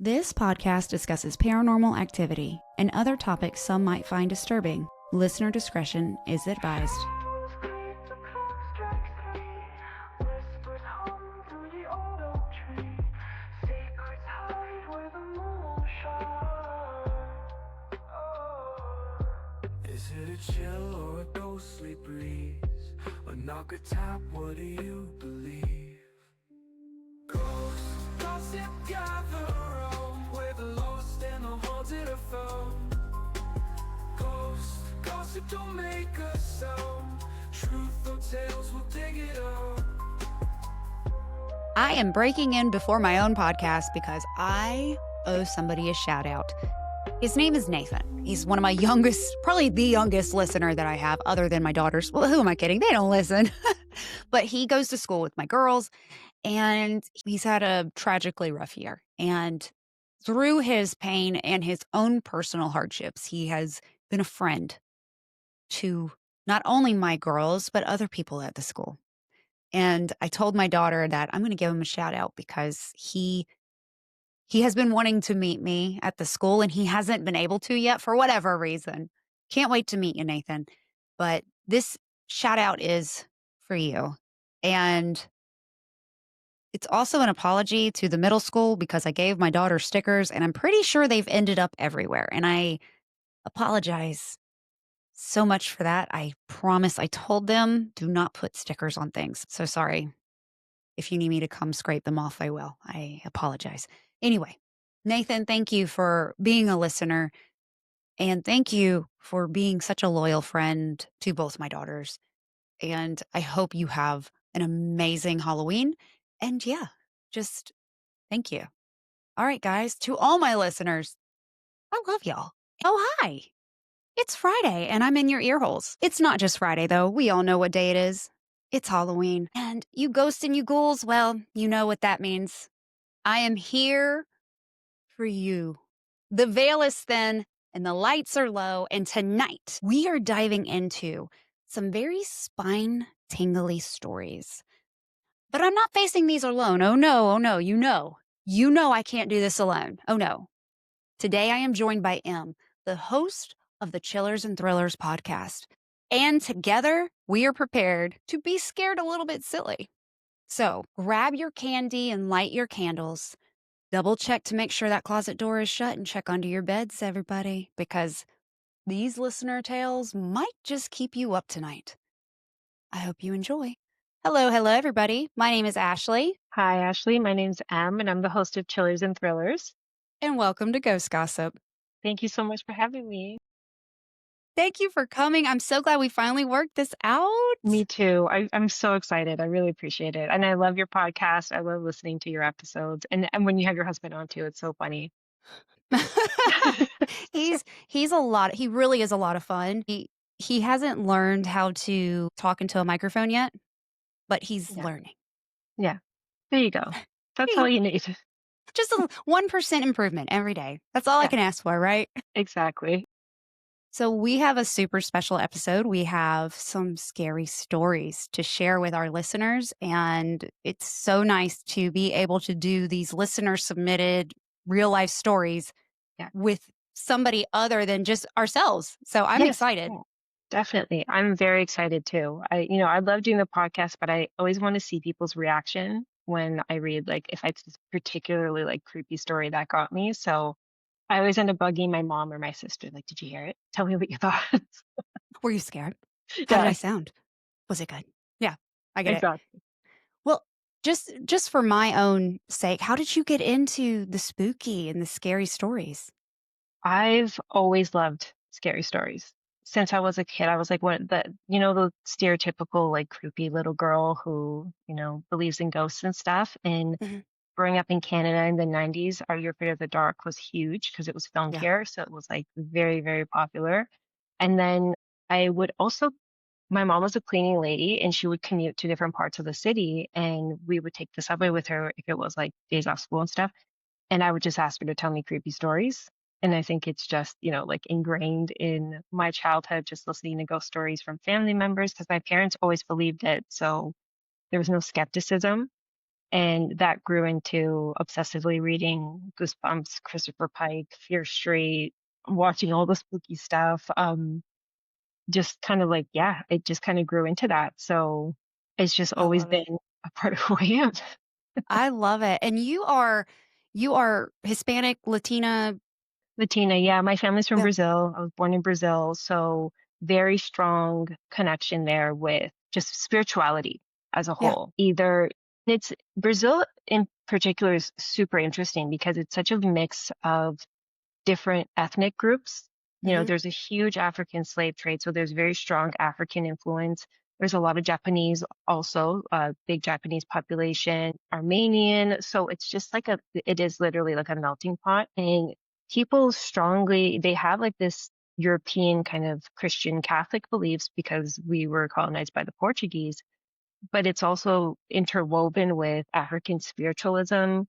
This podcast discusses paranormal activity and other topics some might find disturbing. Listener discretion is advised. Is it a chill or a ghostly breeze? A knock, a tap, what do you believe? Ghosts, gossip, gather around, where the lost and the haunted are found. Ghosts, gossip, don't make a sound. Truth or tales, we'll dig it out. I am breaking in before my own podcast because I owe somebody a shout out. His name is Nathan. He's one of my youngest, probably the youngest listener that I have other than my daughters. Well, who am I kidding? They don't listen. But he goes to school with my girls and he's had a tragically rough year. And through his pain and his own personal hardships, he has been a friend to not only my girls, but other people at the school. And I told my daughter that I'm going to give him a shout out because he has been wanting to meet me at the school and he hasn't been able to yet for whatever reason. Can't wait to meet you, Nathan. But this shout out is for you. And it's also an apology to the middle school because I gave my daughter stickers and I'm pretty sure they've ended up everywhere. And I apologize so much for that. I promise I told them do not put stickers on things. So sorry. If you need me to come scrape them off, I will. I apologize. Anyway, Nathan, thank you for being a listener. And thank you for being such a loyal friend to both my daughters. And I hope you have an amazing Halloween. And yeah, just thank you. All right, guys, to all my listeners, I love y'all. Oh, hi. It's Friday and I'm in your ear holes. It's not just Friday, though. We all know what day it is. It's Halloween. And you ghosts and you ghouls, well, you know what that means. I am here for you. The veil is thin and the lights are low. And tonight we are diving into some very spine-tingly stories. But I'm not facing these alone. Oh no, you know I can't do this alone. Oh no. Today I am joined by M, the host of the Chillers and Thrillers podcast. And together we are prepared to be scared a little bit silly. So grab your candy and light your candles. Double check to make sure that closet door is shut and check under your beds, everybody, because these listener tales might just keep you up tonight. I hope you enjoy. Hello, everybody. My name is Ashley. Hi, Ashley. My name's Em, and I'm the host of Chillers and Thrillers. And welcome to Ghost Gossip. Thank you so much for having me. Thank you for coming. I'm so glad we finally worked this out. Me too. I'm so excited. I really appreciate it. And I love your podcast. I love listening to your episodes. And when you have your husband on too, it's so funny. He's a lot. He really is a lot of fun. He hasn't learned how to talk into a microphone yet, but he's learning. Yeah. There you go. That's all you need. Just a 1% improvement every day. That's all I can ask for, right? Exactly. So we have a super special episode. We have some scary stories to share with our listeners. And it's so nice to be able to do these listener submitted real life stories with somebody other than just ourselves. So I'm excited. Yeah, definitely. I'm very excited too. I love doing the podcast, but I always want to see people's reaction when I read, like, if it's this particularly like creepy story that got me. So I always end up bugging my mom or my sister. Like, did you hear it? Tell me what you thought. Were you scared? How did I sound? Was it good? Yeah, I get it. Well, just for my own sake, how did you get into the spooky and the scary stories? I've always loved scary stories. Since I was a kid, I was like the stereotypical like creepy little girl who, believes in ghosts and stuff. And growing up in Canada in the 90s, Are You Afraid of the Dark was huge because it was filmed here. So it was like very, very popular. And then my mom was a cleaning lady and she would commute to different parts of the city and we would take the subway with her if it was like days off school and stuff. And I would just ask her to tell me creepy stories. And I think it's just, like ingrained in my childhood, just listening to ghost stories from family members because my parents always believed it. So there was no skepticism. And that grew into obsessively reading Goosebumps, Christopher Pike, Fear Street, watching all the spooky stuff. Just kind of like, yeah, it just kind of grew into that. So it's just I always love it. been a part of who I am. I love it. And you are Hispanic, Latina. Latina, yeah, my family's from Yeah. Brazil. I was born in Brazil, so very strong connection there with just spirituality as a Yeah. whole. Either it's Brazil in particular is super interesting because it's such a mix of different ethnic groups. You know, Hmm. there's a huge African slave trade, so there's very strong African influence. There's a lot of Japanese also, big Japanese population, Armenian. So it's just like it is literally like a melting pot. And people strongly, they have like this European kind of Christian Catholic beliefs because we were colonized by the Portuguese, but it's also interwoven with African spiritualism,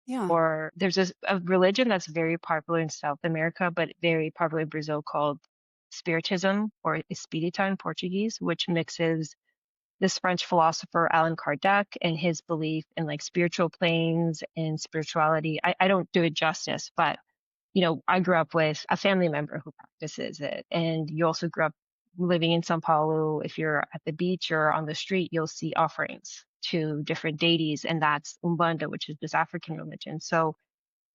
Yeah. or there's a religion that's very popular in South America, but very popular in Brazil called Spiritism or Espírita in Portuguese, which mixes this French philosopher Allan Kardec and his belief in like spiritual planes and spirituality. I don't do it justice, but you know, I grew up with a family member who practices it. And you also grew up living in São Paulo. If you're at the beach or on the street, you'll see offerings to different deities, and that's Umbanda, which is this African religion. So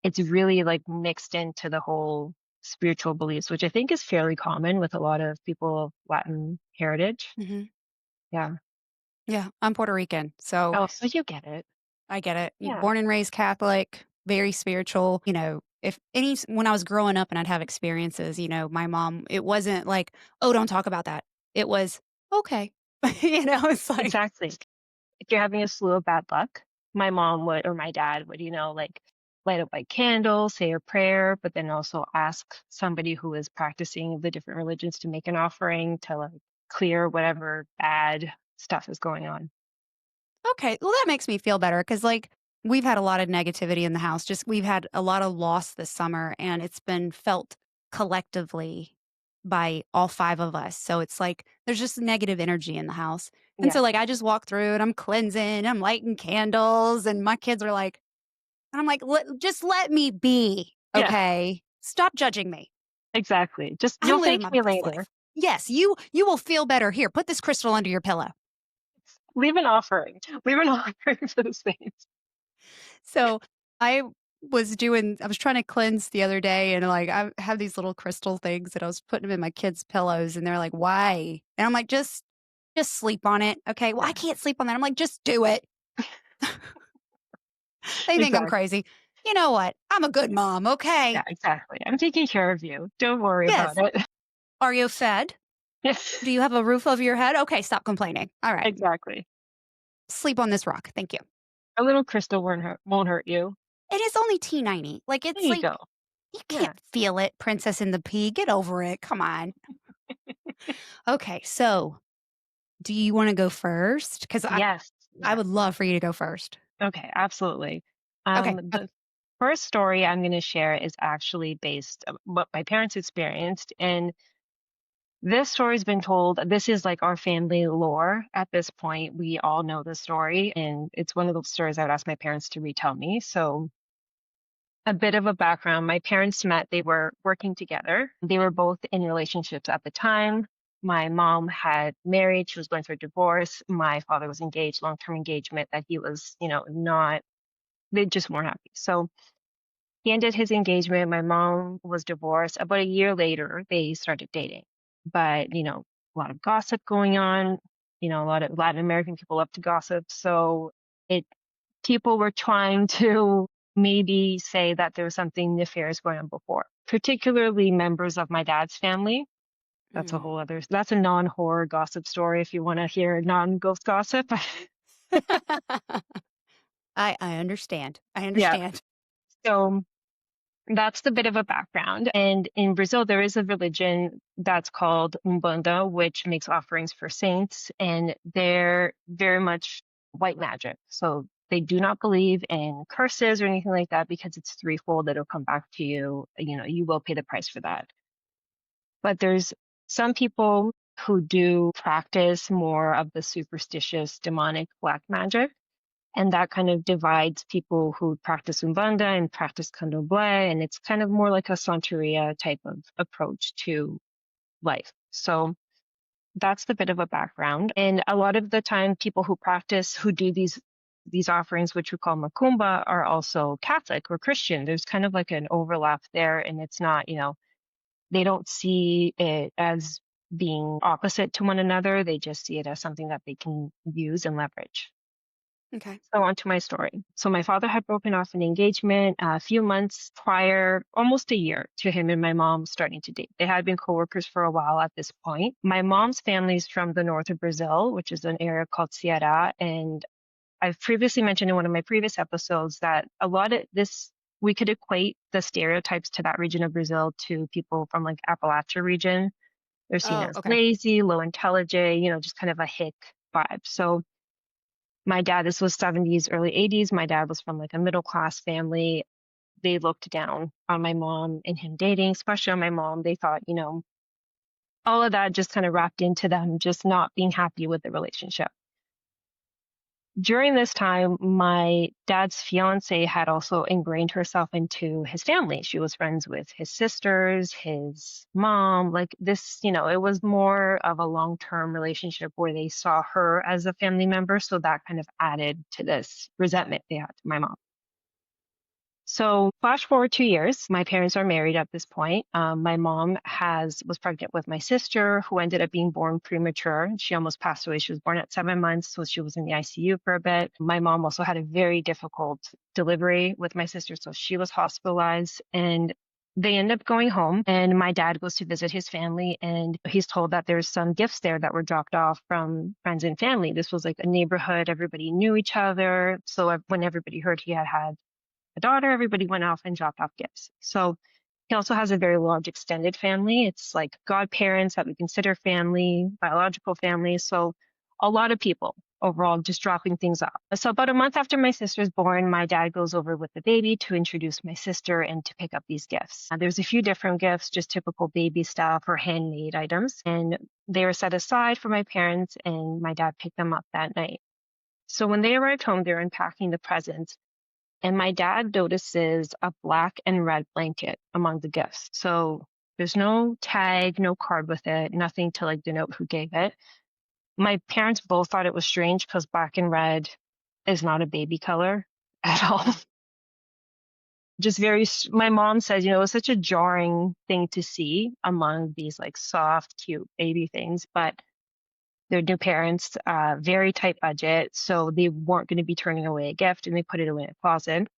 it's really like mixed into the whole spiritual beliefs, which I think is fairly common with a lot of people of Latin heritage. Hmm. Yeah. Yeah. I'm Puerto Rican, so Oh, so you get it. I get it. Yeah. Born and raised Catholic, very spiritual. If any, when I was growing up and I'd have experiences, my mom, it wasn't like, oh, don't talk about that. It was, okay. It's like, Exactly. If you're having a slew of bad luck, my mom would, or my dad would, like light up like candles, say a prayer, but then also ask somebody who is practicing the different religions to make an offering to like clear whatever bad stuff is going on. okay, well, that makes me feel better because, like, we've had a lot of negativity in the house. Just we've had a lot of loss this summer, and it's been felt collectively by all five of us. So it's like there's just negative energy in the house. And Yeah, so, like, I just walk through and I'm cleansing, I'm lighting candles, and my kids are like, and I'm like, just let me be. yeah, Okay. Stop judging me. exactly. Just I'm you'll living thank my me best later. life. Yes, you will feel better. Here, put this crystal under your pillow. Leave an offering. Leave an offering for the saints. So I I was trying to cleanse the other day and like I have these little crystal things and I was putting them in my kids' pillows and they're like, why? And I'm like, just sleep on it. Okay. Well, I Yeah, can't sleep on that. I'm like, just do it. They think I'm exactly. crazy. You know what? I'm a good mom. Yeah, Okay. exactly. I'm taking care of you. Don't worry about Yes. it. Are you fed? Yes, Do you have a roof over your head? Okay. Stop complaining. All right. exactly. Sleep on this rock. Thank you. A little crystal won't hurt you. It is only T90. Like, There it's you like, go. you Yeah. can't feel it, Princess and the Pea. Get over it. Come on. Okay. So do you wanna go first? Because Yes. I would Yes. love for you to go first. Okay, absolutely. Okay, The first story I'm going to share is actually based on what my parents experienced, and this story's been told. This is like our family lore at this point. We all know the story, and it's one of those stories I would ask my parents to retell me. So, a bit of a background: my parents met. They were working together. They were both in relationships at the time. My mom had married. She was going through a divorce. My father was engaged, long-term engagement that he was, not, they just weren't happy. So he ended his engagement. My mom was divorced. About a year later, they started dating. But, a lot of gossip going on. A lot of Latin American people love to gossip. So it people were trying to maybe say that there was something nefarious going on before, particularly members of my dad's family. mm. That's a non-horror gossip story if you want to hear non-ghost gossip. I understand. I Yeah. understand. So that's the bit of a background. And in Brazil, there is a religion that's called Umbanda, which makes offerings for saints, and they're very much white magic. So they do not believe in curses or anything like that because it's threefold that'll come back to you. You will pay the price for that. But there's some people who do practice more of the superstitious demonic black magic. And that kind of divides people who practice Umbanda and practice Candomblé. And it's kind of more like a Santeria type of approach to life. So that's the bit of a background. And a lot of the time, people who practice, who do these offerings, which we call Macumba, are also Catholic or Christian. There's kind of like an overlap there, and it's not, they don't see it as being opposite to one another. They just see it as something that they can use and leverage. Okay. So on to my story. So my father had broken off an engagement a few months prior, almost a year, to him and my mom starting to date. They had been coworkers for a while at this point. My mom's family is from the north of Brazil, which is an area called Ceará. And I've previously mentioned in one of my previous episodes that a lot of this, we could equate the stereotypes to that region of Brazil to people from like Appalachia region. They're seen Oh, as okay. lazy, low intelligent, just kind of a hick vibe. So my dad, this was 70s, early 80s. My dad was from like a middle class family. They looked down on my mom and him dating, especially on my mom. They thought, all of that just kind of wrapped into them just not being happy with the relationship. During this time, my dad's fiance had also ingrained herself into his family. She was friends with his sisters, his mom, like this, it was more of a long-term relationship where they saw her as a family member. So that kind of added to this resentment they had to my mom. So flash forward 2 years, my parents are married at this point. My mom was pregnant with my sister, who ended up being born premature. She almost passed away. She was born at 7 months, so she was in the ICU for a bit. My mom also had a very difficult delivery with my sister, so she was hospitalized. And they end up going home, and my dad goes to visit his family, and he's told that there's some gifts there that were dropped off from friends and family. This was like a neighborhood. Everybody knew each other. So when everybody heard he had a daughter, everybody went off and dropped off gifts. So he also has a very large extended family. It's like godparents that we consider family, biological family. So a lot of people overall just dropping things off. So about a month after my sister's born, my dad goes over with the baby to introduce my sister and to pick up these gifts. There's a few different gifts, just typical baby stuff or handmade items. And they were set aside for my parents, and my dad picked them up that night. So when they arrived home, they're unpacking the presents. And my dad notices a black and red blanket among the gifts. So there's no tag, no card with it, nothing to like denote who gave it. My parents both thought it was strange because black and red is not a baby color at all. My mom says, it was such a jarring thing to see among these like soft, cute baby things, but they're new parents, very tight budget. So they weren't going to be turning away a gift, and they put it away in a closet.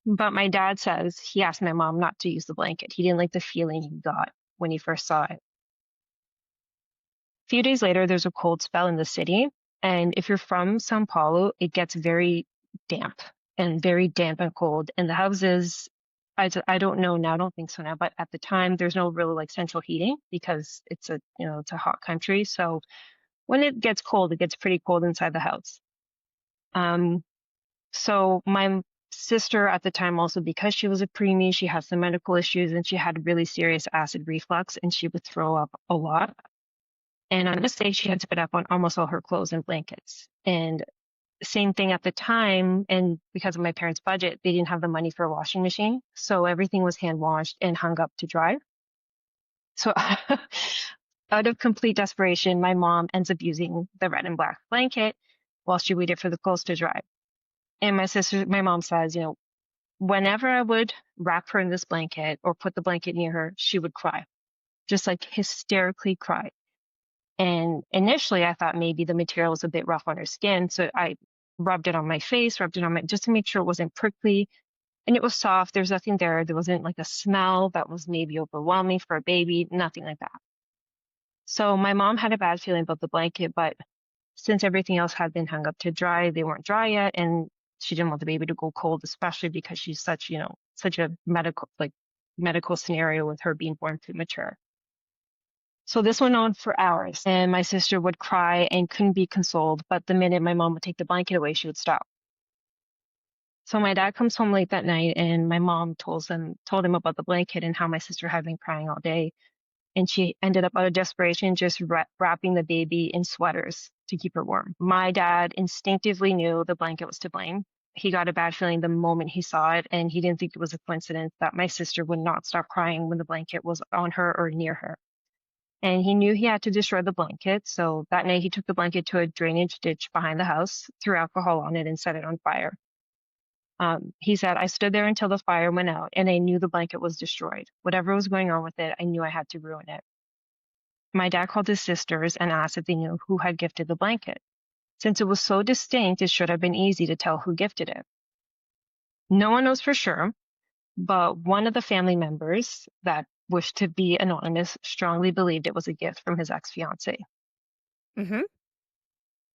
But my dad says he asked my mom not to use the blanket. He didn't like the feeling he got when he first saw it. A few days later, there's a cold spell in the city. And if you're from Sao Paulo, it gets very damp and cold. And the houses, I don't know now, I don't think so now, but at the time, there's no really like central heating because it's a hot country. So when it gets cold, it gets pretty cold inside the house. So my sister at the time, also because she was a preemie, she had some medical issues and she had really serious acid reflux, and she would throw up a lot. And on this day, she had to put up on almost all her clothes and blankets. And same thing at the time. And because of my parents' budget, they didn't have the money for a washing machine. So everything was hand washed and hung up to dry. So out of complete desperation, my mom ends up using the red and black blanket while she waited for the clothes to dry. And my mom says, whenever I would wrap her in this blanket or put the blanket near her, she would cry, just like hysterically cry. And initially I thought maybe the material was a bit rough on her skin. So I rubbed it on my face, just to make sure it wasn't prickly. And it was soft. There's nothing there. There wasn't like a smell that was maybe overwhelming for a baby, nothing like that. So my mom had a bad feeling about the blanket, but since everything else had been hung up to dry, they weren't dry yet. And she didn't want the baby to go cold, especially because she's such a medical scenario with her being born premature. So this went on for hours, and my sister would cry and couldn't be consoled. But the minute my mom would take the blanket away, she would stop. So my dad comes home late that night, and my mom told him about the blanket and how my sister had been crying all day. And she ended up out of desperation just wrapping the baby in sweaters to keep her warm. My dad instinctively knew the blanket was to blame. He got a bad feeling the moment he saw it, and he didn't think it was a coincidence that my sister would not stop crying when the blanket was on her or near her. And he knew he had to destroy the blanket. So that night he took the blanket to a drainage ditch behind the house, threw alcohol on it, and set it on fire. He said, I stood there until the fire went out and I knew the blanket was destroyed. Whatever was going on with it, I knew I had to ruin it. My dad called his sisters and asked if they knew who had gifted the blanket. Since it was so distinct, it should have been easy to tell who gifted it. No one knows for sure, but one of the family members that wished to be anonymous strongly believed it was a gift from his ex-fiancée. Mm-hmm.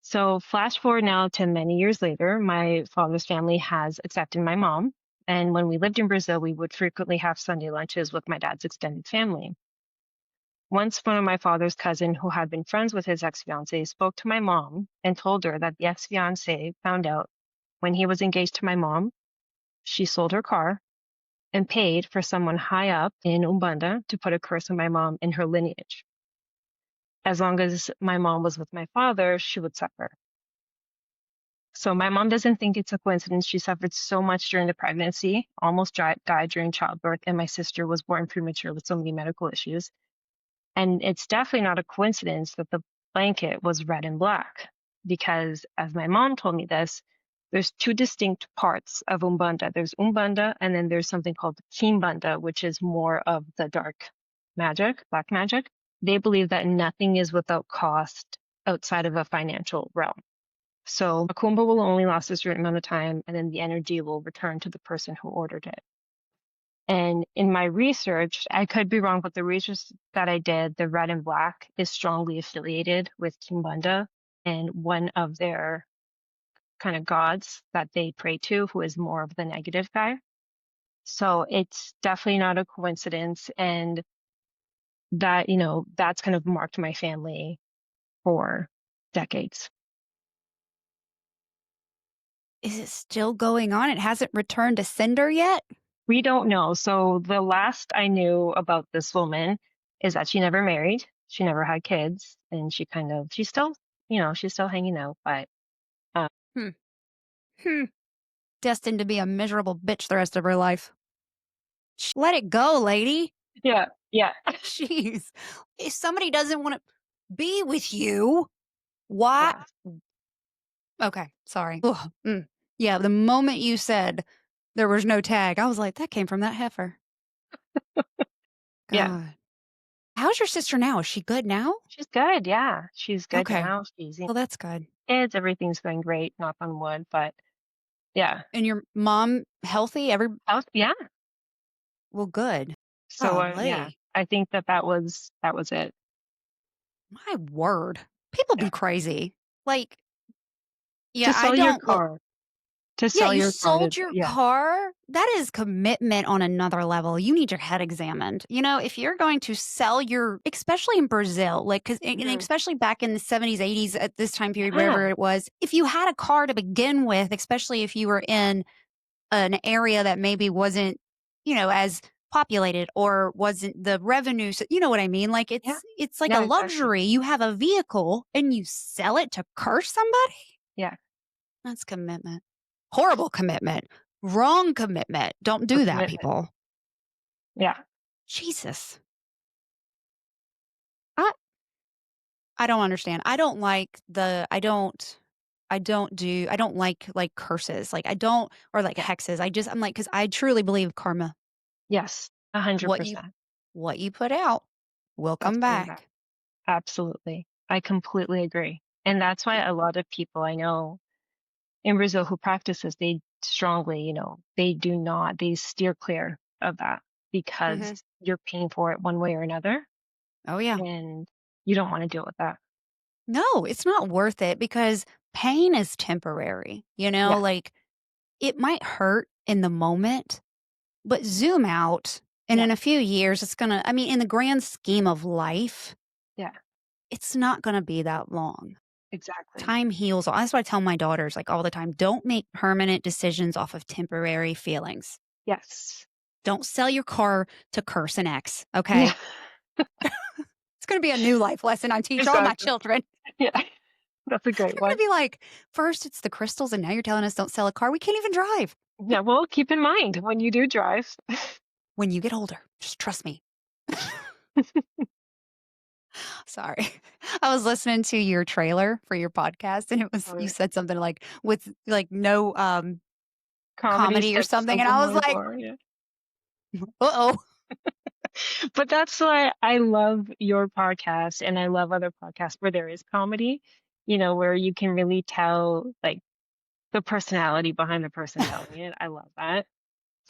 So flash forward now to many years later, my father's family has accepted my mom. And when we lived in Brazil, we would frequently have Sunday lunches with my dad's extended family. Once one of my father's cousin, who had been friends with his ex-fiancée, spoke to my mom and told her that the ex-fiancé found out when he was engaged to my mom, she sold her car and paid for someone high up in Umbanda to put a curse on my mom and her lineage. As long as my mom was with my father, she would suffer. So my mom doesn't think it's a coincidence. She suffered so much during the pregnancy, almost died during childbirth, and my sister was born premature with so many medical issues. And it's definitely not a coincidence that the blanket was red and black, because as my mom told me this, there's two distinct parts of Umbanda. There's Umbanda, and then there's something called Kimbanda, which is more of the dark magic, black magic. They believe that nothing is without cost outside of a financial realm. So a kumba will only last a certain amount of time, and then the energy will return to the person who ordered it. And in my research, I could be wrong, but the research that I did, the red and black is strongly affiliated with Kimbanda, and one of their kind of gods that they pray to, who is more of the negative guy. So it's definitely not a coincidence. And that, that's kind of marked my family for decades. Is it still going on? It hasn't returned to sender yet? We don't know. So the last I knew about this woman is that she never married. She never had kids, and she's still, she's still hanging out, but Destined to be a miserable bitch the rest of her life. Let it go, lady. yeah. Jeez. If somebody doesn't want to be with you, why? Yeah. Okay, sorry. Yeah, the moment you said there was no tag, I was like, that came from that heifer. God. Yeah. How's your sister now? Is she good now? She's good. Yeah. She's good Okay. now. She's Well, that's good. kids. Everything's going great, knock on wood, but yeah. And your mom healthy? Yeah. Well, good. So Golly. yeah, I think that was it. My word. People Yeah. be crazy. Like, yeah, To sell I your don't. Well, car. To yeah, sell you your car. sold your car. That is commitment on another level. You need your head examined. If you're going to sell especially in Brazil, like, and especially back in the 70s, 80s, at this time period, wherever it was, if you had a car to begin with, especially if you were in an area that maybe wasn't, as populated or wasn't the revenue. So, you know what I mean? Like it's like a luxury. Exactly. You have a vehicle and you sell it to curse somebody. Yeah. That's commitment. Horrible commitment. Wrong commitment. Don't do that, people. Yeah. Jesus. I don't understand. I don't like curses. Like or like hexes. I'm like, because I truly believe karma. Yes. 100%. What you put out will come back. Absolutely. I completely agree. And that's why a lot of people I know in Brazil who practices, they strongly, they steer clear of that because you're paying for it one way or another. Oh, yeah. And you don't want to deal with that. No, it's not worth it because pain is temporary. Like it might hurt in the moment, but zoom out and in a few years, it's going to, in the grand scheme of life, it's not going to be that long. Exactly. Time heals all. That's what I tell my daughters like all the time. Don't make permanent decisions off of temporary feelings. Yes. Don't sell your car to curse an ex. Okay. It's going to be a new life lesson I teach all my Exactly. children. Yeah, that's a great They're going to one. be like, first it's the crystals, and now you're telling us don't sell a car. We can't even drive. Yeah, well, keep in mind when you do drive. When you get older, just trust me. Sorry. I was listening to your trailer for your podcast, and you Or said something like with like no comedy, comedy or something. And I was sentiment, like, or yeah. uh-oh. But that's why I love your podcast and I love other podcasts where there is comedy, where you can really tell like the personality behind the person telling it. I love that.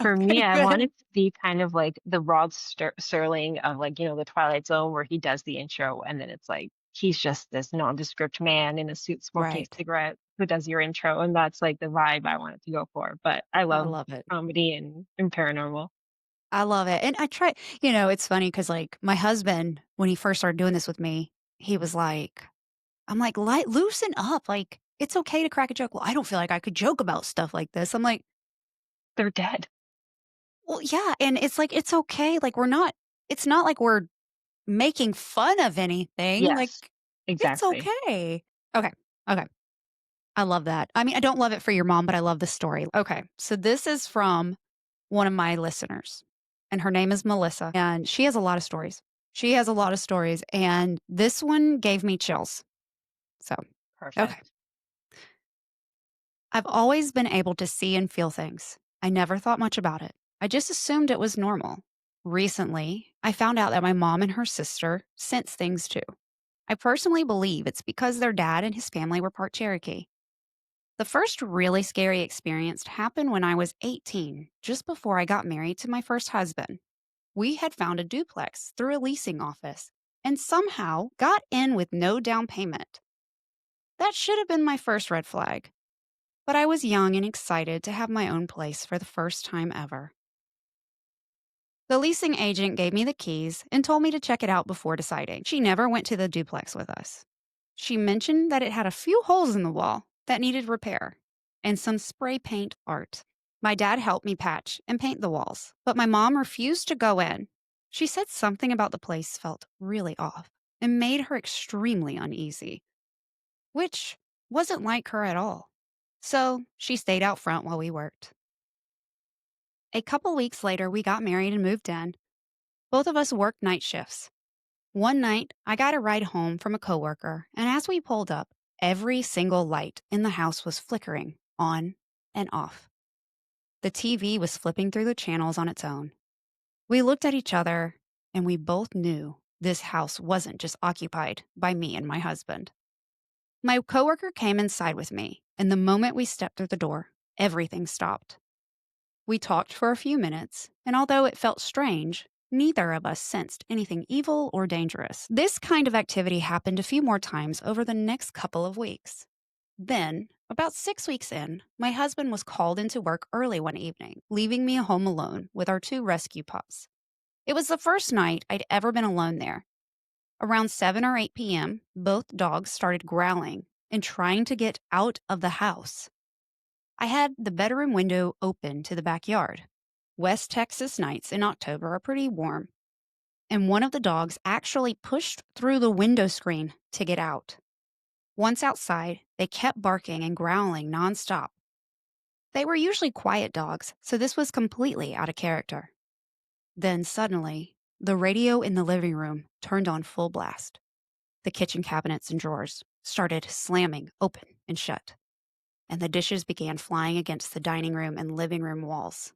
For me, Okay, I want good. it to be kind of like the Serling of like, the Twilight Zone where he does the intro and then it's like he's just this nondescript man in a suit smoking a Right. cigarette who does your intro and that's like the vibe I want it to go for. But I I love love it. comedy and paranormal. I love it. And I try, it's funny because like my husband, when he first started doing this with me, he was like, I'm like, loosen up. Like, it's okay to crack a joke. Well, I don't feel like I could joke about stuff like this. I'm like, They're dead. well, yeah. And it's like, it's okay. Like, it's not like we're making fun of anything. Like, Yes, it's exactly. okay. Okay. Okay. I love that. I mean, I don't love it for your mom, but I love the story. Okay. So this is from one of my listeners, and her name is Melissa, and she has a lot of stories. She has a lot of stories, and this one gave me chills. So, okay. Perfect. I've always been able to see and feel things. I never thought much about it. I just assumed it was normal. Recently, I found out that my mom and her sister sense things too. I personally believe it's because their dad and his family were part Cherokee. The first really scary experience happened when I was 18, just before I got married to my first husband. We had found a duplex through a leasing office and somehow got in with no down payment. That should have been my first red flag, but I was young and excited to have my own place for the first time ever. The leasing agent gave me the keys and told me to check it out before deciding. She never went to the duplex with us. She mentioned that it had a few holes in the wall that needed repair and some spray paint art. My dad helped me patch and paint the walls, but my mom refused to go in. She said something about the place felt really off and made her extremely uneasy, which wasn't like her at all. So she stayed out front while we worked. A couple weeks later, we got married and moved in. Both of us worked night shifts. One night, I got a ride home from a coworker, and as we pulled up, every single light in the house was flickering on and off. The TV was flipping through the channels on its own. We looked at each other, and we both knew this house wasn't just occupied by me and my husband. My coworker came inside with me, and the moment we stepped through the door, everything stopped. We talked for a few minutes, and although it felt strange, neither of us sensed anything evil or dangerous. This kind of activity happened a few more times over the next couple of weeks. Then, about 6 weeks in, my husband was called into work early one evening, leaving me home alone with our two rescue pups. It was the first night I'd ever been alone there. Around 7 or 8 p.m., both dogs started growling and trying to get out of the house. I had the bedroom window open to the backyard. West Texas nights in October are pretty warm, and one of the dogs actually pushed through the window screen to get out. Once outside, they kept barking and growling nonstop. They were usually quiet dogs, so this was completely out of character. Then suddenly, the radio in the living room turned on full blast. The kitchen cabinets and drawers started slamming open and shut, and the dishes began flying against the dining room and living room walls.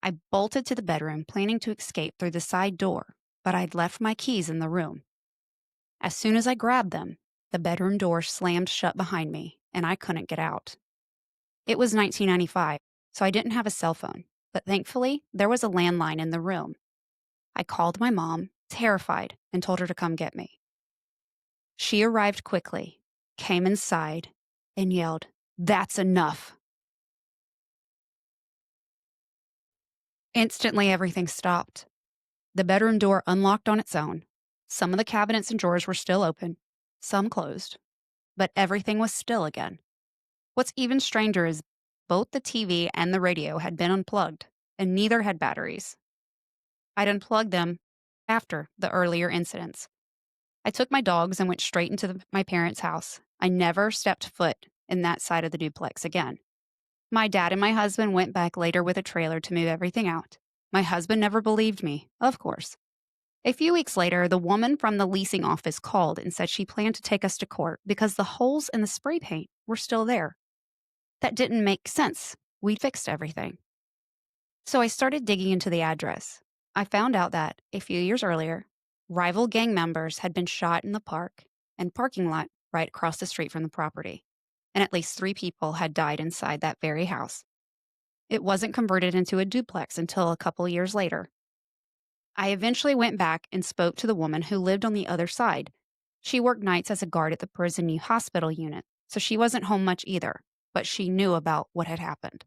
I bolted to the bedroom, planning to escape through the side door, but I'd left my keys in the room. As soon as I grabbed them, the bedroom door slammed shut behind me, and I couldn't get out. It was 1995, so I didn't have a cell phone, but thankfully, there was a landline in the room. I called my mom, terrified, and told her to come get me. She arrived quickly, came inside, and yelled, "That's enough." Instantly, everything stopped. The bedroom door unlocked on its own. Some of the cabinets and drawers were still open, some closed, but everything was still again. What's even stranger is both the TV and the radio had been unplugged, and neither had batteries. I'd unplugged them after the earlier incidents. I took my dogs and went straight into my parents' house. I never stepped foot in that side of the duplex again. My dad and my husband went back later with a trailer to move everything out. My husband never believed me, of course. A few weeks later, the woman from the leasing office called and said she planned to take us to court because the holes in the spray paint were still there. That didn't make sense. We'd fixed everything. So I started digging into the address. I found out that, a few years earlier, rival gang members had been shot in the park and parking lot right across the street from the property, and at least 3 people had died inside that very house. It wasn't converted into a duplex until a couple years later. I eventually went back and spoke to the woman who lived on the other side. She worked nights as a guard at the prison new hospital unit, so she wasn't home much either, but she knew about what had happened.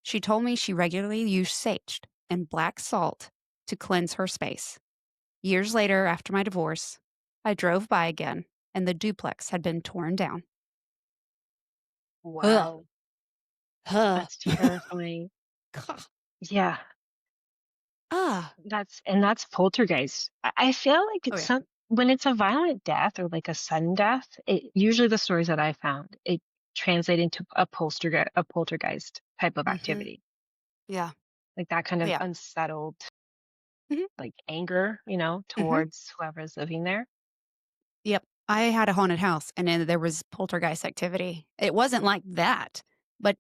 She told me she regularly used sage and black salt to cleanse her space. Years later, after my divorce, I drove by again, and the duplex had been torn down. Ugh. Wow, Huh. that's terrifying. Yeah, Ah. that's poltergeist. I feel like Oh, it's yeah. some when it's a violent death or like a sudden death, usually the stories that I found, it translate into a poltergeist type of Mm-hmm. activity. Yeah. Like that kind of Yeah. unsettled Mm-hmm. like anger, Mm-hmm. towards whoever's living there. Yep. I had a haunted house, and then there was poltergeist activity. It wasn't like that, but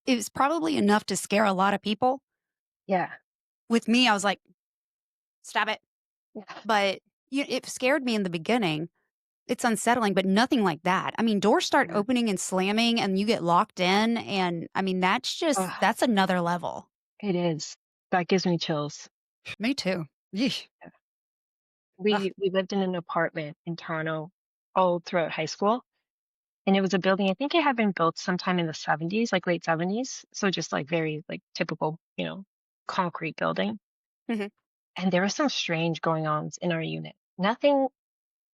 it was probably enough to scare a lot of people. Yeah. With me, I was like, stop it. Yeah. But it scared me in the beginning. It's unsettling, but nothing like that. I mean, doors start Yeah. opening and slamming and you get locked in. And I mean, Ugh, that's another level. it is. That gives me chills. Me too. Yeesh. Yeah. Ugh. We lived in an apartment in Toronto all throughout high school. And it was a building, I think it had been built sometime in the 70s, like late 70s. So just like very like typical, concrete building. Mhm. And there was some strange going ons in our unit. Nothing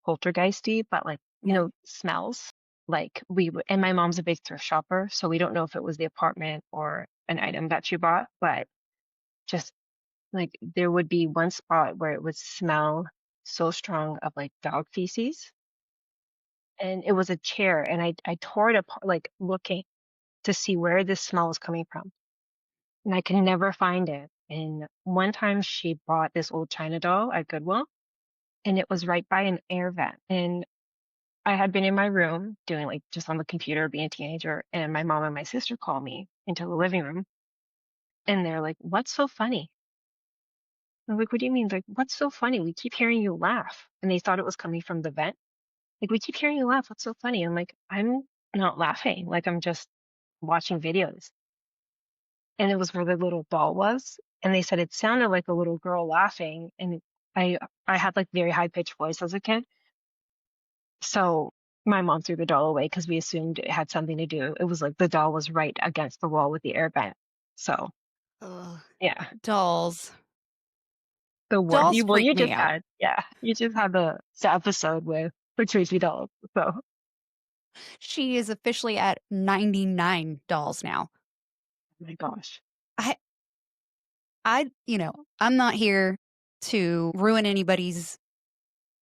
poltergeisty, but like, Right. smells. Like and my mom's a big thrift shopper, so we don't know if it was the apartment or an item that she bought, but just like there would be one spot where it would smell so strong of like dog feces. And it was a chair, and I tore it apart, like looking to see where this smell was coming from. And I could never find it. And one time she bought this old China doll at Goodwill, and it was right by an air vent. And I had been in my room doing like just on the computer, being a teenager, and my mom and my sister call me into the living room, and they're like, "What's so funny?" I'm like, "What do you mean? Like, what's so funny? We keep hearing you laugh." And they thought it was coming from the vent. Like, we keep hearing you laugh. What's so funny? I'm like, I'm not laughing. Like, I'm just watching videos. And it was where the little doll was. And they said it sounded like a little girl laughing. And I I had like very high pitched voice as a kid. So my mom threw the doll away because we assumed it had something to do. It was like the doll was right against the wall with the air vent. So Ugh. yeah, Dolls. the one Dolls you well freak you me just out. had you just had the episode with the Tracy dolls. So She is officially at 99 dolls now. oh my gosh, I, I'm not here to ruin anybody's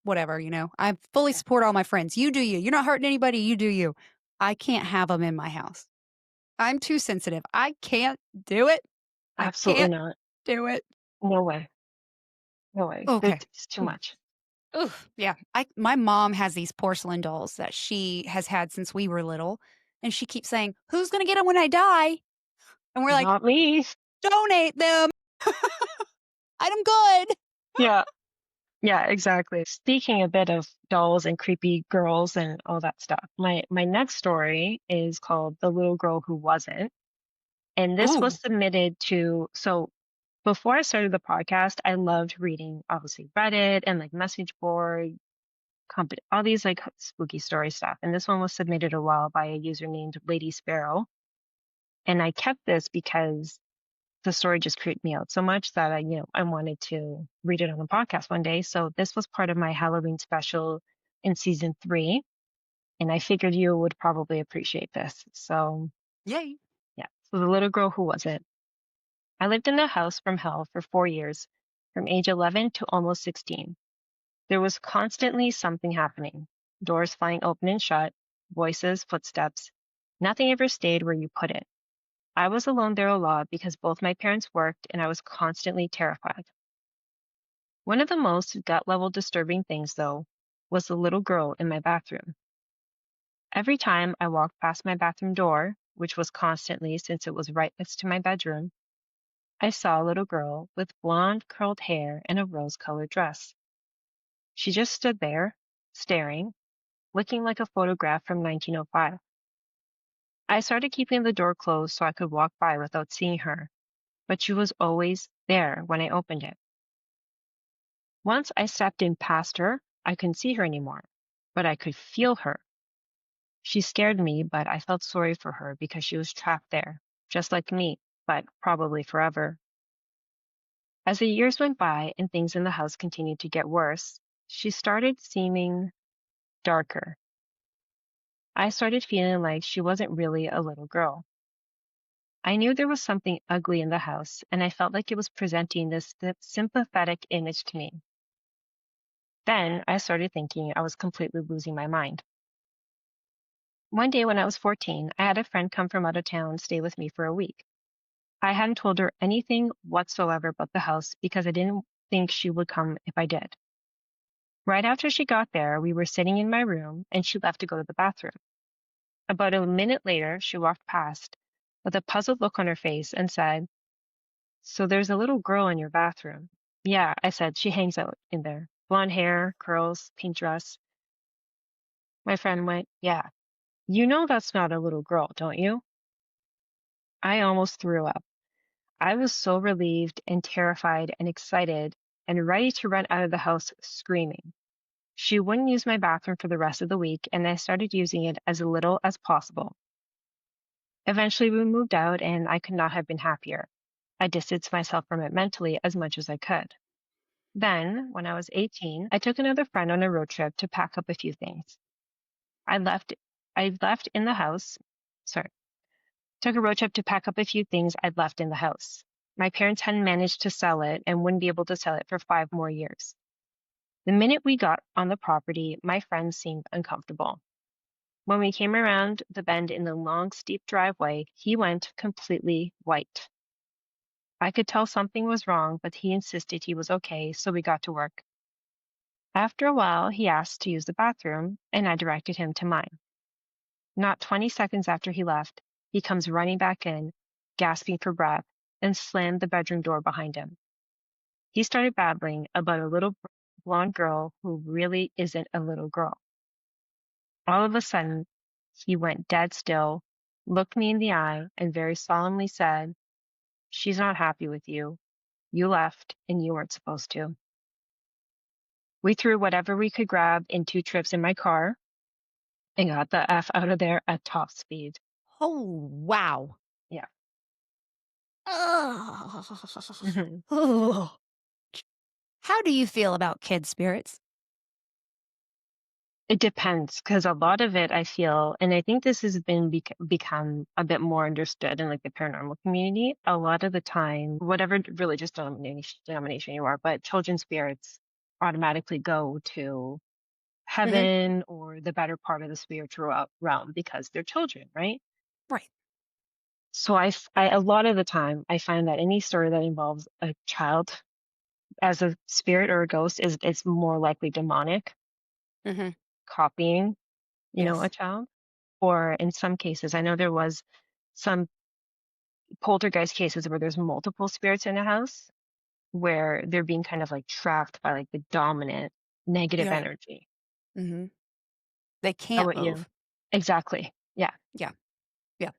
whatever, I fully yeah, support all my friends. You do you. You're not hurting anybody. You do you. I can't have them in my house. I'm too sensitive. I can't do it. I absolutely can't not. do it. No way, no way. Okay. It's too much. Oof. Yeah. My mom has these porcelain dolls that she has had since we were little. And she keeps saying, who's going to get them when I die? And we're like, Not me. donate them. I'm good. Yeah. Yeah, exactly. Speaking a bit of dolls and creepy girls and all that stuff, my next story is called The Little Girl Who Wasn't. And this was Ooh. submitted to, so before I started the podcast, I loved reading obviously Reddit and like message board, all these like spooky story stuff. And this one was submitted a while by a user named Lady Sparrow. And I kept this because the story just creeped me out so much that I wanted to read it on the podcast one day. So this was part of my Halloween special in season 3, and I figured you would probably appreciate this. So Yay. yeah. So the little girl who wasn't. I lived in a house from hell for 4 years, from age 11 to almost 16. There was constantly something happening, doors flying open and shut, voices, footsteps. Nothing ever stayed where you put it. I was alone there a lot because both my parents worked and I was constantly terrified. One of the most gut level disturbing things, though, was the little girl in my bathroom. Every time I walked past my bathroom door, which was constantly since it was right next to my bedroom, I saw a little girl with blonde curled hair and a rose colored dress. She just stood there, staring, looking like a photograph from 1905. I started keeping the door closed so I could walk by without seeing her, but she was always there when I opened it. Once I stepped in past her, I couldn't see her anymore, but I could feel her. She scared me, but I felt sorry for her because she was trapped there, just like me, but probably forever. As the years went by and things in the house continued to get worse, she started seeming darker. I started feeling like she wasn't really a little girl. I knew there was something ugly in the house, and I felt like it was presenting this sympathetic image to me. Then I started thinking I was completely losing my mind. One day when I was 14, I had a friend come from out of town stay with me for a week. I hadn't told her anything whatsoever about the house because I didn't think she would come if I did. Right after she got there, we were sitting in my room and she left to go to the bathroom. About a minute later, she walked past with a puzzled look on her face and said, "So there's a little girl in your bathroom." "Yeah," I said, "she hangs out in there. Blonde hair, curls, pink dress." My friend went, "Yeah, you know that's not a little girl, don't you?" I almost threw up. I was so relieved and terrified and excited and ready to run out of the house screaming. She wouldn't use my bathroom for the rest of the week, and I started using it as little as possible. Eventually, we moved out, and I could not have been happier. I distanced myself from it mentally as much as I could. Then, when I was 18, I took another friend on a road trip to pack up a few things. I left I left in the house. Sorry. Took a road trip to pack up a few things I'd left in the house. My parents hadn't managed to sell it and wouldn't be able to sell it for 5 more years. The minute we got on the property, my friend seemed uncomfortable. When we came around the bend in the long, steep driveway, he went completely white. I could tell something was wrong, but he insisted he was okay, so we got to work. After a while, he asked to use the bathroom, and I directed him to mine. Not 20 seconds after he left, he comes running back in, gasping for breath, and slammed the bedroom door behind him. He started babbling about a little blonde girl who really isn't a little girl. All of a sudden, he went dead still, looked me in the eye, and very solemnly said, "She's not happy with you. You left, and you weren't supposed to." We threw whatever we could grab in 2 trips in my car and got the F out of there at top speed. Oh, wow. Yeah. Ugh. Mhm. Ugh. How do you feel about kid spirits? It depends because a lot of it I feel, and I think this has been become a bit more understood in like the paranormal community. A lot of the time, whatever religious denomination you are, but children spirits automatically go to Hmm. heaven or the better part of the spiritual realm because they're children, right? Right. So a lot of the time I find that any story that involves a child as a spirit or a ghost is more likely demonic, Hmm. copying, a Yes. child. Or in some cases, I know there was some poltergeist cases where there's multiple spirits in a house where they're being kind of like trapped by like the dominant negative You're right. energy. Hmm. They How can't about you? move. Exactly. Yeah. Yeah. Yeah.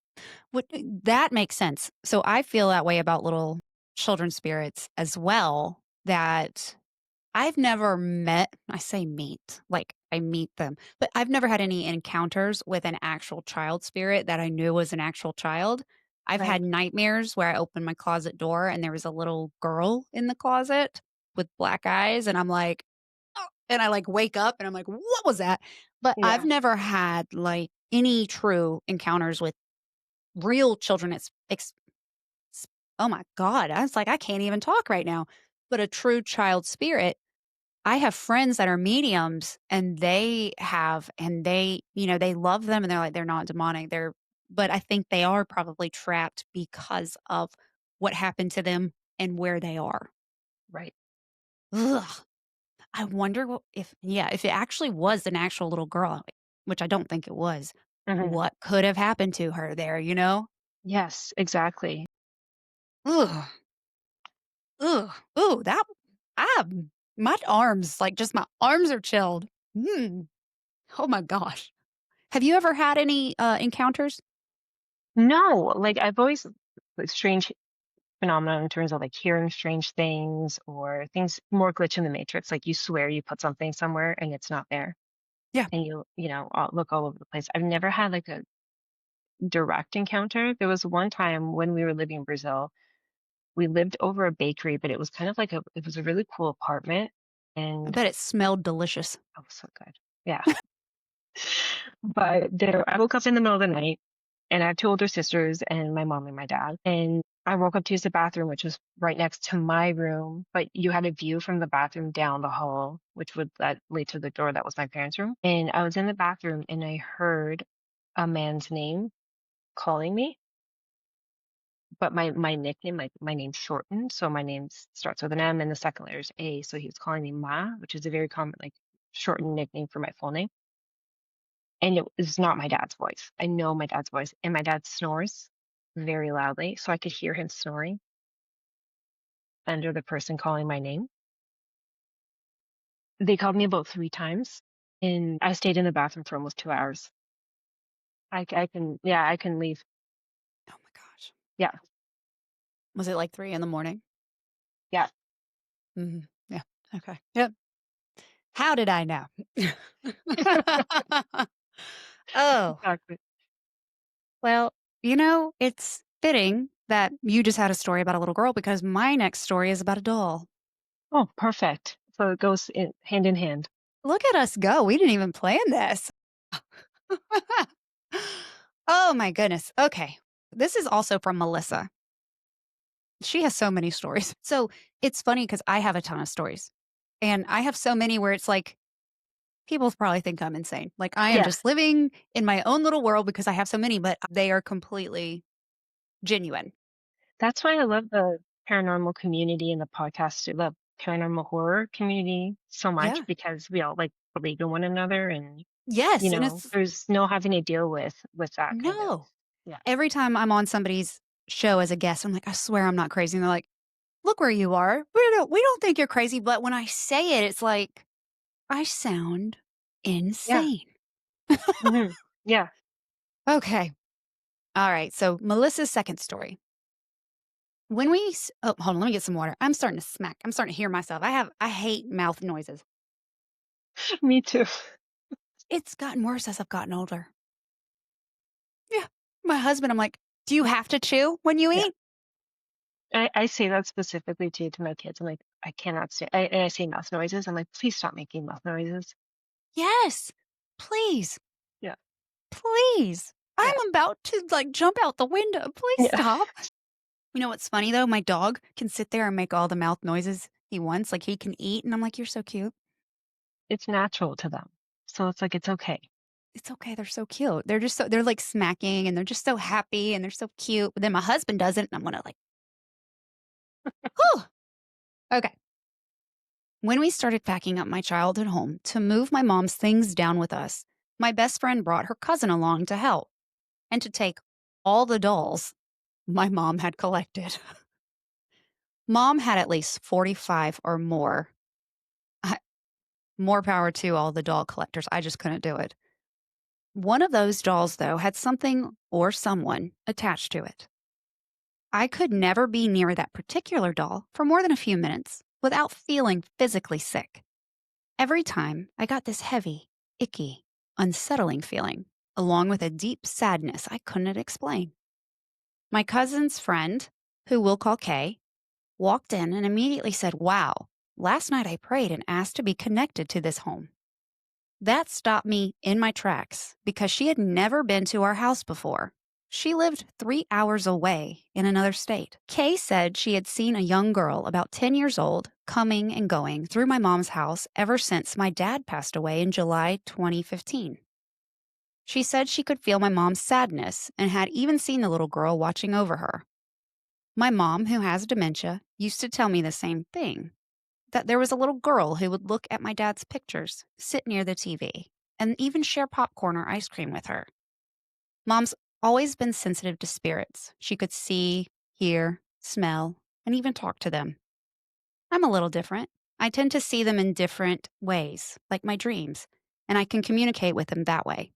That makes sense. So I feel that way about little children spirits as well, that I've never met, I say meet, like I meet them, but I've never had any encounters with an actual child spirit that I knew was an actual child. I've had Right. nightmares where I opened my closet door and there was a little girl in the closet with black eyes. And I'm like, "Oh," and I like wake up and I'm like, what was that? But I've Yeah. never had like any true encounters with real children. Oh my God. I was like, I can't even talk right now. But a true child spirit, I have friends that are mediums and they love them and they're like, they're not demonic. But I think they are probably trapped because of what happened to them and where they are. Right. Ugh. I wonder if it actually was an actual little girl, which I don't think it was, Mhm. what could have happened to her there, you know? Yes, exactly. Ugh. Ugh. Ooh, ah, my arms are chilled. Mm. Oh my gosh. Have you ever had any encounters? No, like I've always like strange phenomenon in terms of like hearing strange things or things more glitch in the matrix. Like you swear you put something somewhere and it's not there, Yeah. and look all over the place. I've never had like a direct encounter. There was one time when we were living in Brazil. We lived over a bakery, but it was kind of like it was a really cool apartment, I and bet it smelled delicious. oh, so good. Yeah. But I woke up in the middle of the night, and I have two older sisters and my mom and my dad. And I woke up to use the bathroom, which was right next to my room, but you had a view from the bathroom down the hall, which would that lead to the door that was my parents' room. And I was in the bathroom and I heard a man's name calling me, but my nickname, my name's shortened, so my name starts with an M and the second letter is A. So he was calling me Ma, which is a very common like shortened nickname for my full name. And it was not my dad's voice. I know my dad's voice, and my dad snores very loudly, so I could hear him snoring under the person calling my name. They called me about 3 times, and I stayed in the bathroom for almost 2 hours. I can yeah, I can leave. Oh my gosh. Yeah, Was it like 3 in the morning? yeah, Yeah. Okay. Yep. How did I know? Oh, exactly. well, it's fitting that you just had a story about a little girl because my next story is about a doll. Oh, perfect. So it goes in hand in hand. Look at us go. We didn't even plan this. Oh my goodness. Okay. This is also from Melissa. She has so many stories. So it's funny because I have a ton of stories. And I have so many where it's like, people probably think I'm insane. Like I am Yeah, just living in my own little world because I have so many, but they are completely genuine. that's why I love the paranormal community and the podcast, the paranormal horror community so much Yeah. because we all, like, believe in one another and Yes. And it's there's no having to deal with that kind of no. yeah. Every time I'm on somebody's show as a guest, I'm like, I swear I'm not crazy. And they're like, look where you are. We don't think you're crazy. But when I say it, it's like, I sound Yeah. insane. Mhm. Yeah. Okay. All right. So Melissa's second story. Oh, hold on, let me get some water. I'm starting to smack. I'm starting to hear myself. I hate mouth noises. Me too. It's gotten worse as I've gotten older. Yeah. My husband, I'm like, do you have to chew when you Yeah. eat? I say that specifically to my kids. I'm like, I cannot say I say mouth noises. I'm like, please stop making mouth noises. Yes. Please. Yeah. Please. Yeah. I'm about to like jump out the window. Please Yeah. stop. You know what's funny though? My dog can sit there and make all the mouth noises he wants. Like he can eat. And I'm like, you're so cute. It's natural to them. So it's like it's okay. It's okay. They're so cute. They're like smacking and they're just so happy and they're so cute. But then my husband does it and I'm going to like, whew. Okay. When we started packing up my childhood home to move my mom's things down with us, my best friend brought her cousin along to help and to take all the dolls my mom had collected. Mom had at least 45 or more. I- More power to all the doll collectors. I just couldn't do it. One of those dolls, though, had something or someone attached to it. I could never be near that particular doll for more than a few minutes without feeling physically sick. Every time I got this heavy, icky, unsettling feeling, along with a deep sadness I couldn't explain. My cousin's friend, who we'll call Kay, walked in and immediately said, "Wow, last night I prayed and asked to be connected to this home." That stopped me in my tracks because she had never been to our house before. She lived 3 hours away in another state. Kay said she had seen a young girl about 10 years old coming and going through my mom's house ever since my dad passed away in July 2015. She said she could feel my mom's sadness and had even seen the little girl watching over her. My mom, who has dementia, used to tell me the same thing, that there was a little girl who would look at my dad's pictures, sit near the TV, and even share popcorn or ice cream with her. Mom's always been sensitive to spirits. She could see, hear, smell, and even talk to them. I'm a little different. I tend to see them in different ways, like my dreams, and I can communicate with them that way.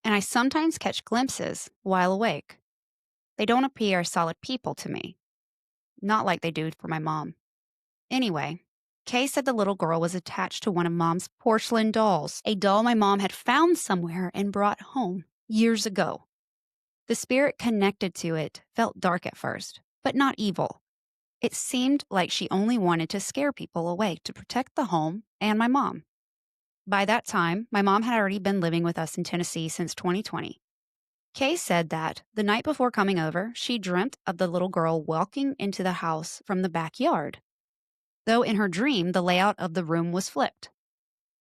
And I sometimes catch glimpses while awake. They don't appear as solid people to me, not like they do for my mom. Anyway, Kay said the little girl was attached to one of Mom's porcelain dolls, a doll my mom had found somewhere and brought home years ago. The spirit connected to it felt dark at first, but not evil. It seemed like she only wanted to scare people away to protect the home and my mom. By that time, my mom had already been living with us in Tennessee since 2020. Kay said that the night before coming over, she dreamt of the little girl walking into the house from the backyard, though in her dream, the layout of the room was flipped.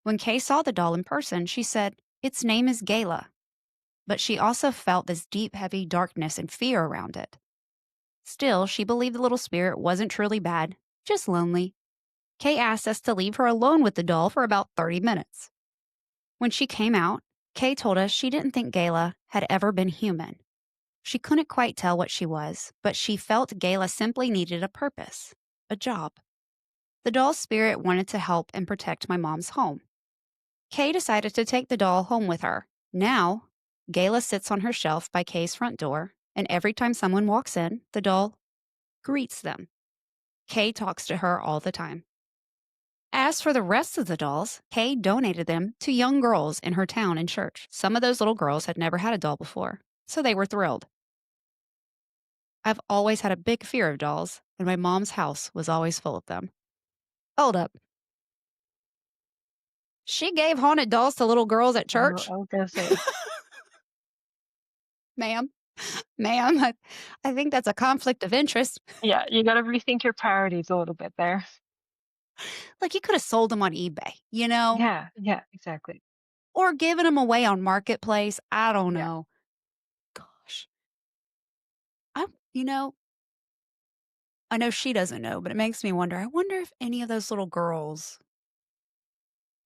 When Kay saw the doll in person, she said, "Its name is Gala." But she also felt this deep, heavy darkness and fear around it. Still, she believed the little spirit wasn't truly bad, just lonely. Kay asked us to leave her alone with the doll for about 30 minutes. When she came out, Kay told us she didn't think Gala had ever been human. She couldn't quite tell what she was, but she felt Gala simply needed a purpose, a job. The doll's spirit wanted to help and protect my mom's home. Kay decided to take the doll home with her. Now, Gala sits on her shelf by Kay's front door, and every time someone walks in, the doll greets them. Kay talks to her all the time. As for the rest of the dolls, Kay donated them to young girls in her town and church. Some of those little girls had never had a doll before, so they were thrilled. I've always had a big fear of dolls, and my mom's house was always full of them. Hold up. She gave haunted dolls to little girls at church? I was gonna say, Ma'am, ma'am, I think that's a conflict of interest. yeah, you got to rethink your priorities a little bit there. Like, you could have sold them on eBay, Yeah, yeah, exactly. or given them away on Marketplace. I don't Yeah, know. Gosh. I, you know, I know she doesn't know, but it makes me wonder. I wonder if any of those little girls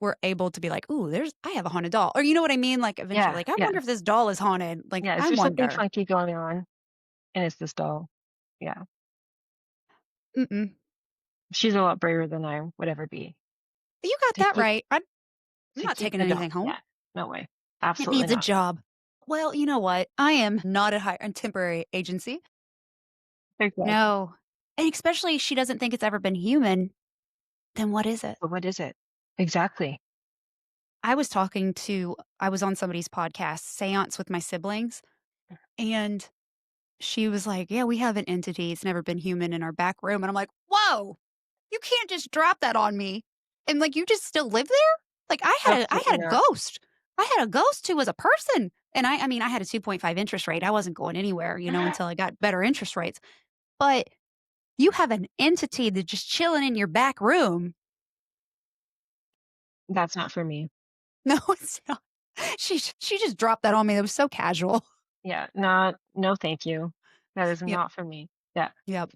were able to be like, "Ooh, I have a haunted doll." Or you know what I mean? Like, eventually, yeah, like, I yeah, wonder if this doll is haunted. Like, yeah. Is I there something wonder. funky going on? And it's this doll. Yeah, Mm-mm. she's a lot braver than I would ever be You got to that keep right. I'm to not keep taking the doll. anything home. Yeah, no way, It absolutely needs a not. job. Well, you know what? I am not a temporary agency. Exactly. No. And especially she doesn't think it's ever been human, then what is it? But what is it? Exactly. I was on somebody's podcast, Seance with my siblings, and she was like, "Yeah, we have an entity. It's never been human in our back room." And I'm like, "Whoa, you can't just drop that on me." And like, you just still live there? Like I Absolutely had a not. ghost. I had a ghost who was a person. And I mean, I had a 2.5 interest rate. I wasn't going anywhere, until I got better interest rates. But you have an entity that's just chilling in your back room. That's not for me. No, it's not. She just dropped that on me. It was so casual. Yeah, not no thank you. That is Yep. not for me. Yeah. Yep.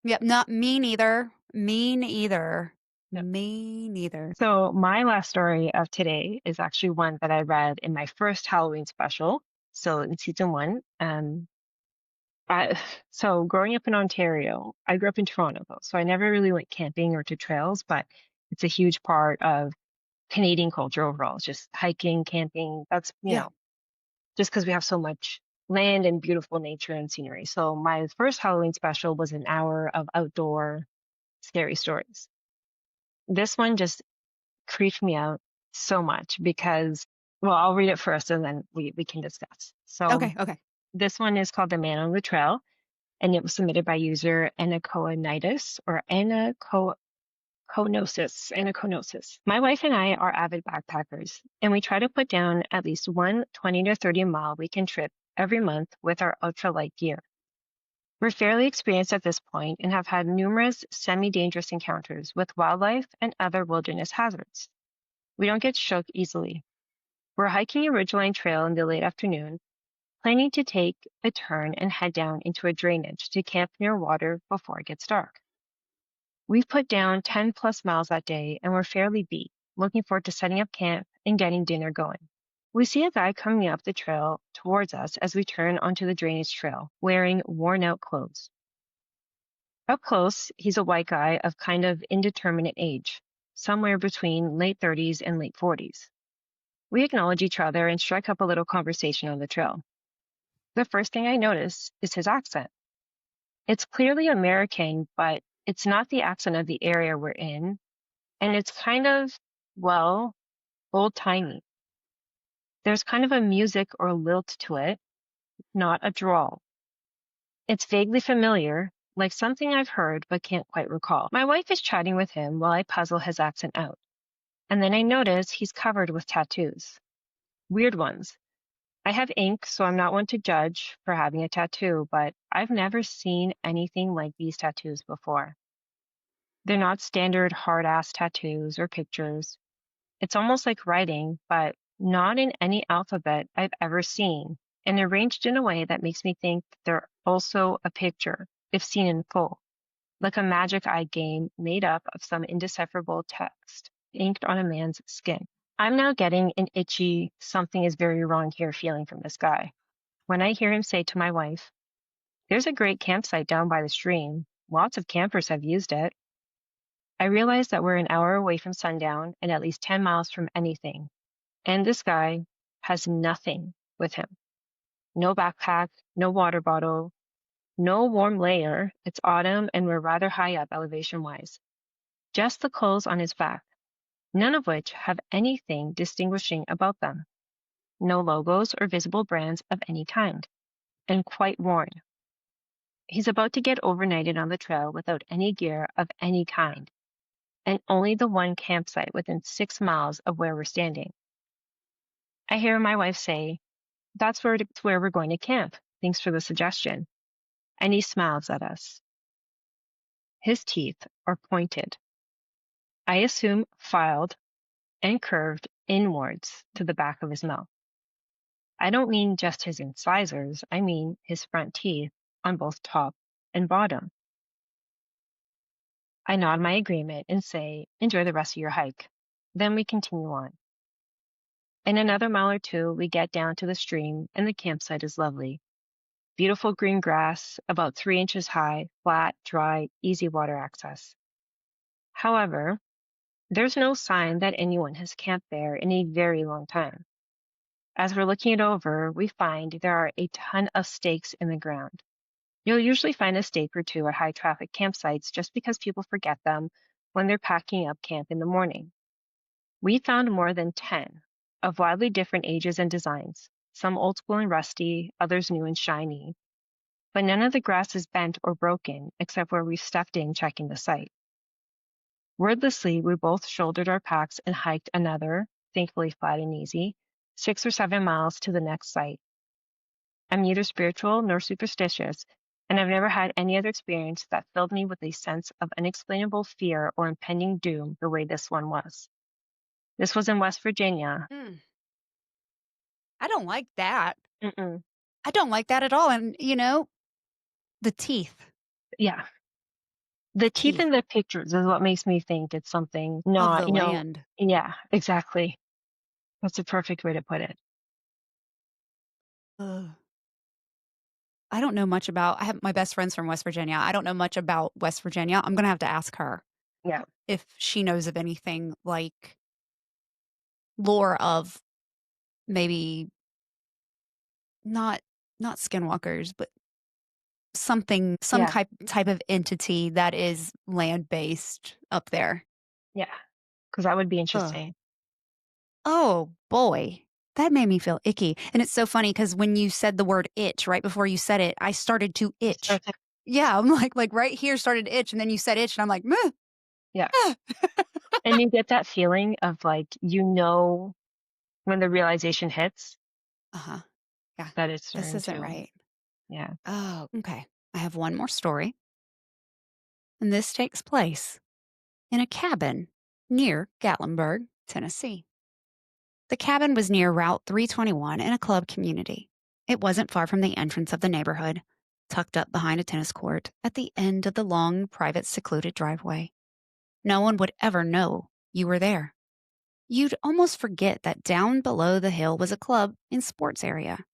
Yep. Not me neither. Me neither. No. Me neither. So my last story of today is actually one that I read in my first Halloween special. So in season one, I so growing up in Ontario, I grew up in Toronto though, so I never really went camping or to trails, but it's a huge part of Canadian culture overall. It's just hiking, camping. That's, Yeah. just because we have so much land and beautiful nature and scenery. So my first Halloween special was an hour of outdoor scary stories. This one just creeped me out so much because, well, I'll read it first and then we can discuss. So Okay. Okay. this one is called The Man on the Trail, and it was submitted by user Anacoanitis or Anaconosis. My wife and I are avid backpackers, and we try to put down at least one 20 to 30 mile weekend trip every month with our ultralight gear. We're fairly experienced at this point and have had numerous semi-dangerous encounters with wildlife and other wilderness hazards. We don't get shook easily. We're hiking a ridgeline trail in the late afternoon, planning to take a turn and head down into a drainage to camp near water before it gets dark. We've put down 10 plus miles that day and we're fairly beat, looking forward to setting up camp and getting dinner going. We see a guy coming up the trail towards us as we turn onto the drainage trail, wearing worn out clothes. Up close, he's a white guy of kind of indeterminate age, somewhere between late 30s and late 40s. We acknowledge each other and strike up a little conversation on the trail. The first thing I notice is his accent. It's clearly American, but it's not the accent of the area we're in, and it's kind of, well, old-timey. There's kind of a music or lilt to it, not a drawl. It's vaguely familiar, like something I've heard but can't quite recall. My wife is chatting with him while I puzzle his accent out, and then I notice he's covered with tattoos. Weird ones. I have ink, so I'm not one to judge for having a tattoo, but I've never seen anything like these tattoos before. They're not standard hard-ass tattoos or pictures. It's almost like writing, but not in any alphabet I've ever seen, and arranged in a way that makes me think they're also a picture, if seen in full, like a magic eye game made up of some indecipherable text inked on a man's skin. I'm now getting an itchy, something is very wrong here feeling from this guy. When I hear him say to my wife, "There's a great campsite down by the stream. Lots of campers have used it." I realize that we're an hour away from sundown and at least 10 miles from anything. And this guy has nothing with him. No backpack, no water bottle, no warm layer. It's autumn and we're rather high up elevation-wise. Just the clothes on his back, none of which have anything distinguishing about them. No logos or visible brands of any kind, and quite worn. He's about to get overnighted on the trail without any gear of any kind, and only the one campsite within 6 miles of where we're standing. I hear my wife say, "That's where we're going to camp. Thanks for the suggestion." And he smiles at us. His teeth are pointed. I assume filed and curved inwards to the back of his mouth. I don't mean just his incisors, I mean his front teeth on both top and bottom. I nod my agreement and say, "Enjoy the rest of your hike." Then we continue on. In another mile or two, we get down to the stream and the campsite is lovely. Beautiful green grass, about 3 inches high, flat, dry, easy water access. However, there's no sign that anyone has camped there in a very long time. As we're looking it over, we find there are a ton of stakes in the ground. You'll usually find a stake or two at high traffic campsites just because people forget them when they're packing up camp in the morning. We found more than 10 of wildly different ages and designs, some old school and rusty, others new and shiny. But none of the grass is bent or broken except where we stepped in checking the site. Wordlessly, we both shouldered our packs and hiked another, thankfully flat and easy, 6 or 7 miles to the next site. I'm neither spiritual nor superstitious, and I've never had any other experience that filled me with a sense of unexplainable fear or impending doom the way this one was. This was in West Virginia. I don't like that. Mm-mm. I don't like that at all. And, the teeth. Yeah. The teeth in the pictures is what makes me think it's something Of not, the land. Yeah, exactly. That's a perfect way to put it. Ugh. I don't know much about, I have my best friend's from West Virginia. I don't know much about West Virginia. I'm going to have to ask her Yeah. if she knows of anything like lore of maybe not skinwalkers, but some Yeah. type of entity that is land-based up there. Yeah. Because that would be Ugh. interesting. Oh, boy. That made me feel icky. And it's so funny because when you said the word itch, right before you said it, I started to itch. Yeah, I'm like right here started to itch, and then you said itch, and I'm like, meh. Yeah. And you get that feeling of like, when the realization hits. Uh-huh. Yeah, that it's this turned isn't to. right. Yeah. Oh, okay. I have one more story, and this takes place in a cabin near Gatlinburg, Tennessee. The cabin was near Route 321 in a club community. It wasn't far from the entrance of the neighborhood, tucked up behind a tennis court at the end of the long, private, secluded driveway. No one would ever know you were there. You'd almost forget that down below the hill was a club and sports area.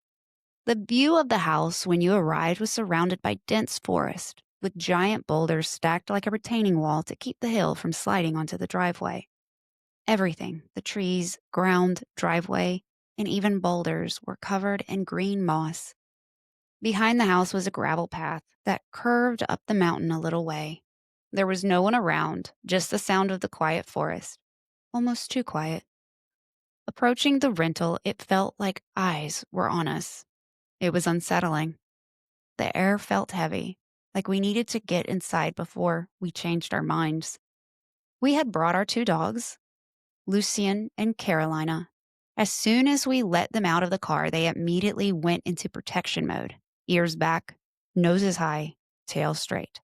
The view of the house when you arrived was surrounded by dense forest, with giant boulders stacked like a retaining wall to keep the hill from sliding onto the driveway. Everything, the trees, ground, driveway, and even boulders, were covered in green moss. Behind the house was a gravel path that curved up the mountain a little way. There was no one around, just the sound of the quiet forest. Almost too quiet. Approaching the rental, it felt like eyes were on us. It was unsettling. The air felt heavy, like we needed to get inside before we changed our minds. We had brought our two dogs, Lucian and Carolina. As soon as we let them out of the car, they immediately went into protection mode, ears back, noses high, tail straight.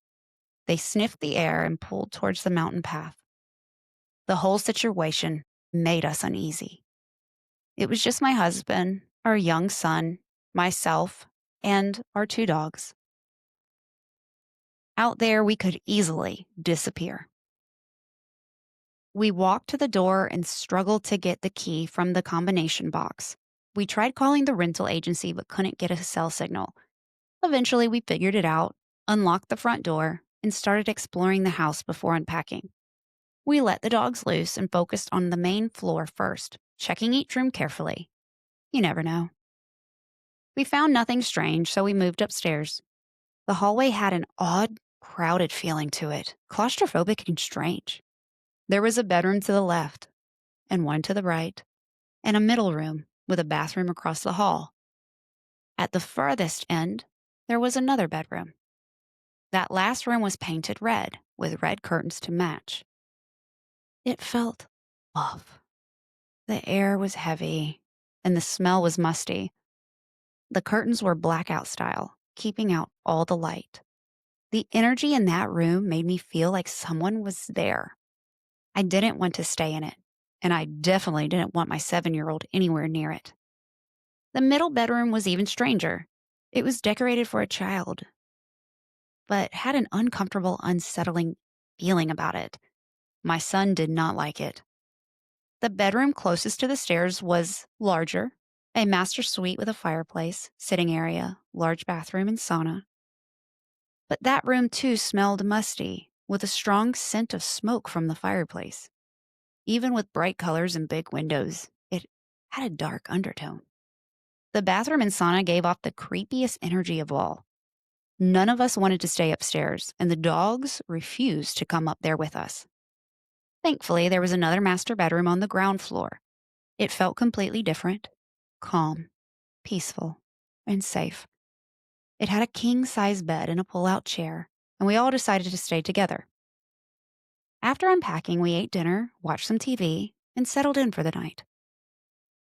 They sniffed the air and pulled towards the mountain path. The whole situation made us uneasy. It was just my husband, our young son, myself, and our two dogs. Out there, we could easily disappear. We walked to the door and struggled to get the key from the combination box. We tried calling the rental agency but couldn't get a cell signal. Eventually, we figured it out, unlocked the front door, and started exploring the house before unpacking. We let the dogs loose and focused on the main floor first, checking each room carefully. You never know. We found nothing strange, so we moved upstairs. The hallway had an odd, crowded feeling to it, claustrophobic and strange. There was a bedroom to the left, and one to the right, and a middle room with a bathroom across the hall. At the farthest end, there was another bedroom. That last room was painted red, with red curtains to match. It felt off. The air was heavy, and the smell was musty. The curtains were blackout style, keeping out all the light. The energy in that room made me feel like someone was there. I didn't want to stay in it, and I definitely didn't want my 7-year-old anywhere near it. The middle bedroom was even stranger. It was decorated for a child, but had an uncomfortable, unsettling feeling about it. My son did not like it. The bedroom closest to the stairs was larger, a master suite with a fireplace, sitting area, large bathroom, and sauna. But that room too smelled musty, with a strong scent of smoke from the fireplace. Even with bright colors and big windows, it had a dark undertone. The bathroom and sauna gave off the creepiest energy of all. None of us wanted to stay upstairs, and the dogs refused to come up there with us. Thankfully, there was another master bedroom on the ground floor. It felt completely different, calm, peaceful, and safe. It had a king-size bed and a pull-out chair, and we all decided to stay together. After unpacking, we ate dinner, watched some TV, and settled in for the night.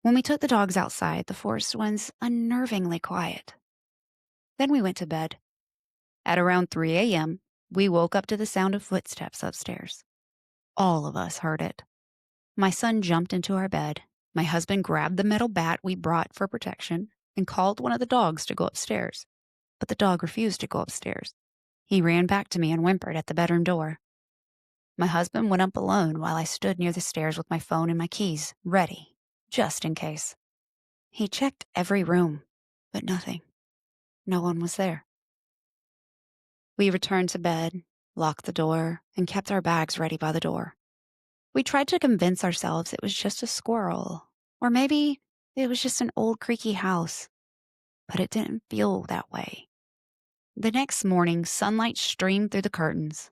When we took the dogs outside, the forest was unnervingly quiet. Then we went to bed. At around 3 a.m., we woke up to the sound of footsteps upstairs. All of us heard it. My son jumped into our bed. My husband grabbed the metal bat we brought for protection and called one of the dogs to go upstairs. But the dog refused to go upstairs. He ran back to me and whimpered at the bedroom door. My husband went up alone while I stood near the stairs with my phone and my keys, ready, just in case. He checked every room, but nothing. No one was there. We returned to bed, locked the door, and kept our bags ready by the door. We tried to convince ourselves it was just a squirrel, or maybe it was just an old creaky house, but it didn't feel that way. The next morning, sunlight streamed through the curtains.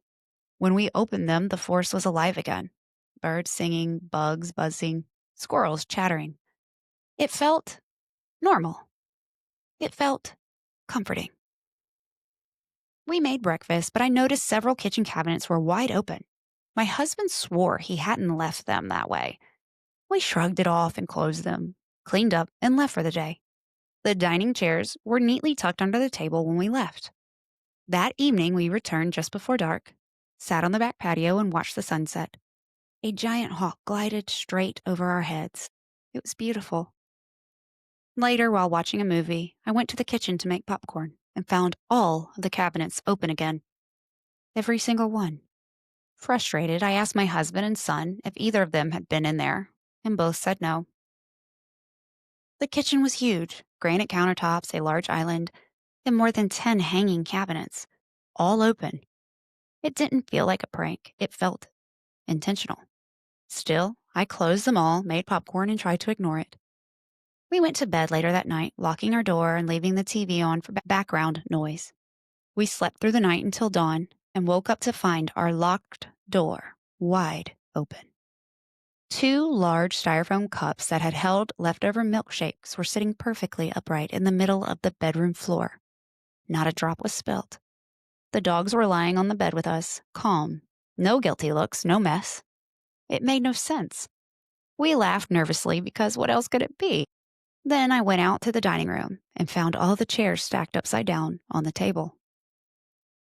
When we opened them, the forest was alive again. Birds singing, bugs buzzing, squirrels chattering. It felt normal. It felt comforting. We made breakfast, but I noticed several kitchen cabinets were wide open. My husband swore he hadn't left them that way. We shrugged it off and closed them, cleaned up, and left for the day. The dining chairs were neatly tucked under the table when we left. That evening, we returned just before dark, sat on the back patio, and watched the sunset. A giant hawk glided straight over our heads. It was beautiful. Later, while watching a movie, I went to the kitchen to make popcorn and found all of the cabinets open again. Every single one. Frustrated, I asked my husband and son if either of them had been in there, and both said no. The kitchen was huge, granite countertops, a large island, and more than 10 hanging cabinets, all open. It didn't feel like a prank, it felt intentional. Still, I closed them all, made popcorn, and tried to ignore it. We went to bed later that night, locking our door and leaving the TV on for background noise. We slept through the night until dawn and woke up to find our locked door wide open. 2 large styrofoam cups that had held leftover milkshakes were sitting perfectly upright in the middle of the bedroom floor. Not a drop was spilled. The dogs were lying on the bed with us, calm. No guilty looks, no mess. It made no sense. We laughed nervously because what else could it be? Then I went out to the dining room and found all the chairs stacked upside down on the table.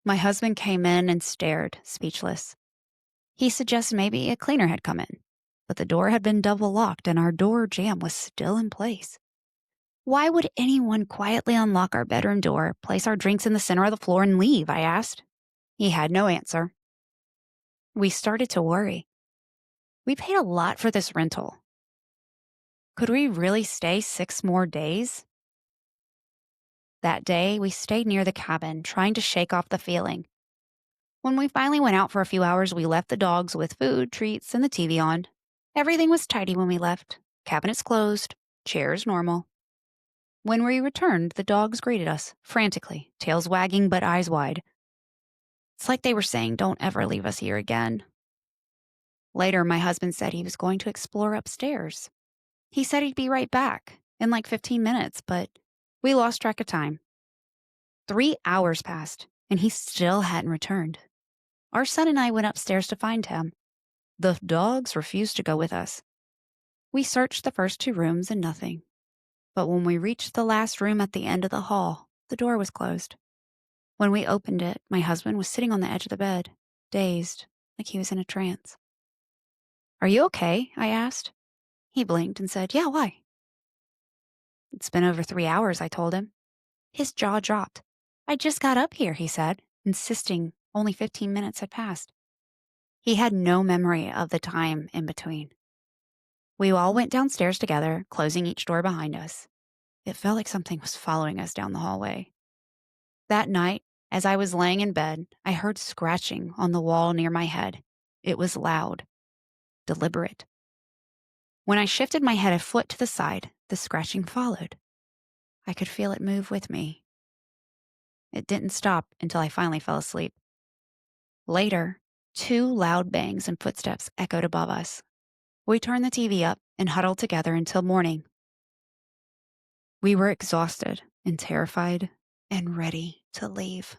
My husband came in and stared, speechless. He suggested maybe a cleaner had come in, but the door had been double locked and our door jamb was still in place. Why would anyone quietly unlock our bedroom door, place our drinks in the center of the floor, and leave? I asked. He had no answer. We started to worry. We paid a lot for this rental. Could we really stay 6 more days? That day, we stayed near the cabin, trying to shake off the feeling. When we finally went out for a few hours, we left the dogs with food, treats, and the TV on. Everything was tidy when we left. Cabinets closed, chairs normal. When we returned, the dogs greeted us, frantically, tails wagging but eyes wide. It's like they were saying, "Don't ever leave us here again." Later, my husband said he was going to explore upstairs. He said he'd be right back in like 15 minutes, but we lost track of time. 3 hours passed, and he still hadn't returned. Our son and I went upstairs to find him. The dogs refused to go with us. We searched the first 2 rooms and nothing. But when we reached the last room at the end of the hall, the door was closed. When we opened it, my husband was sitting on the edge of the bed, dazed, like he was in a trance. "Are you okay?" I asked. He blinked and said, "Yeah, why?" "It's been over 3 hours," I told him. His jaw dropped. "I just got up here," he said, insisting only 15 minutes had passed. He had no memory of the time in between. We all went downstairs together, closing each door behind us. It felt like something was following us down the hallway. That night, as I was laying in bed, I heard scratching on the wall near my head. It was loud, deliberate. When I shifted my head a foot to the side, the scratching followed. I could feel it move with me. It didn't stop until I finally fell asleep. Later, 2 loud bangs and footsteps echoed above us. We turned the TV up and huddled together until morning. We were exhausted and terrified and ready to leave.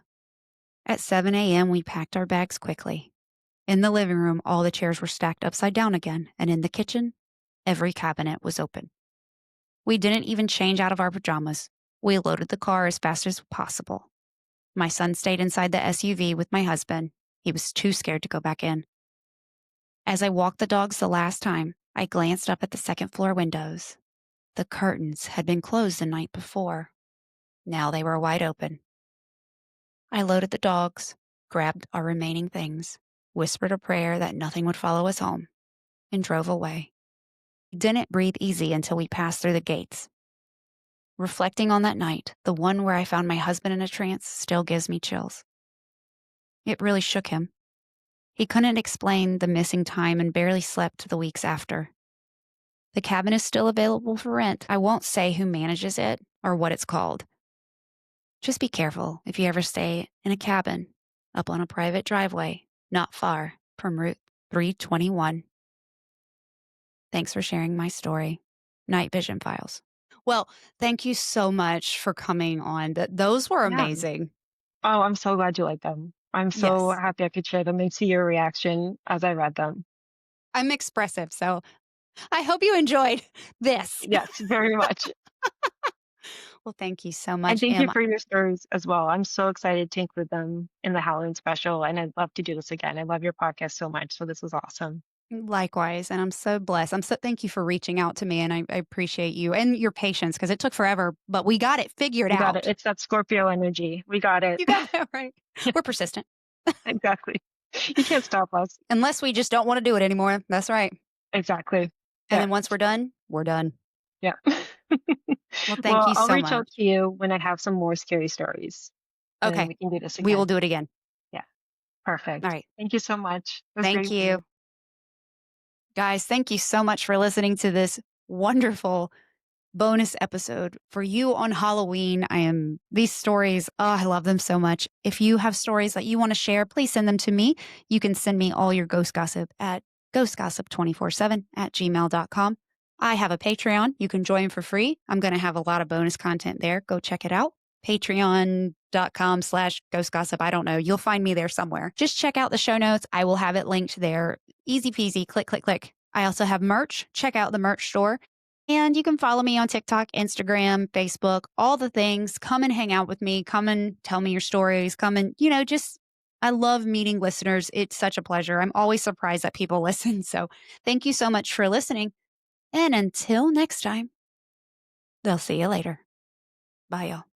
At 7 a.m., we packed our bags quickly. In the living room, all the chairs were stacked upside down again, and in the kitchen, every cabinet was open. We didn't even change out of our pajamas. We loaded the car as fast as possible. My son stayed inside the SUV with my husband. He was too scared to go back in. As I walked the dogs the last time, I glanced up at the second-floor windows. The curtains had been closed the night before. Now they were wide open. I loaded the dogs, grabbed our remaining things, whispered a prayer that nothing would follow us home, and drove away. Didn't breathe easy until we passed through the gates. Reflecting on that night, the one where I found my husband in a trance still gives me chills. It really shook him. He couldn't explain the missing time and barely slept the weeks after. The cabin is still available for rent. I won't say who manages it or what it's called. Just be careful if you ever stay in a cabin up on a private driveway not far from Route 321. Thanks for sharing my story. Night Vision Files. Well, thank you so much for coming on. Those were Yeah. amazing. Oh, I'm so glad you like them. I'm so Yes. happy I could share them and see your reaction as I read them. I'm expressive, so I hope you enjoyed this. Yes, very much. Well, thank you so And much, thank you Em. for your stories as well. I'm so excited to include them in the Halloween special, and I'd love to do this again. I love your podcast so much, so this was awesome. Likewise, and I'm so blessed. Thank you for reaching out to me, and I appreciate you and your patience because it took forever, but we got it figured We got it. out. It's that Scorpio energy. We got it. You got that right. Yeah, We're persistent. exactly. You can't stop us. Unless we just don't want to do it anymore. That's right. Exactly. And Yeah. then once we're done, we're done. Yeah. Well, thank Well, you I'll so reach out much. to you when I have some more scary stories, and then Okay. we can do this We will again. do it again. Yeah. All Perfect. right. Thank you so much. It was Thank great meeting you. you. Guys, thank you so much for listening to this wonderful bonus episode for you on Halloween. These stories, oh, I love them so much. If you have stories that you want to share, please send them to me. You can send me all your ghost gossip at ghostgossip247@gmail.com. I have a Patreon. You can join for free. I'm going to have a lot of bonus content there. Go check it out. Patreon.com/ghost gossip. I don't know. You'll find me there somewhere. Just check out the show notes. I will have it linked there. Easy peasy. Click, click, click. I also have merch. Check out the merch store. And you can follow me on TikTok, Instagram, Facebook, all the things. Come and hang out with me. Come and tell me your stories. Come and, I love meeting listeners. It's such a pleasure. I'm always surprised that people listen. So thank you so much for listening. And until next time, they'll see you later. Bye, y'all.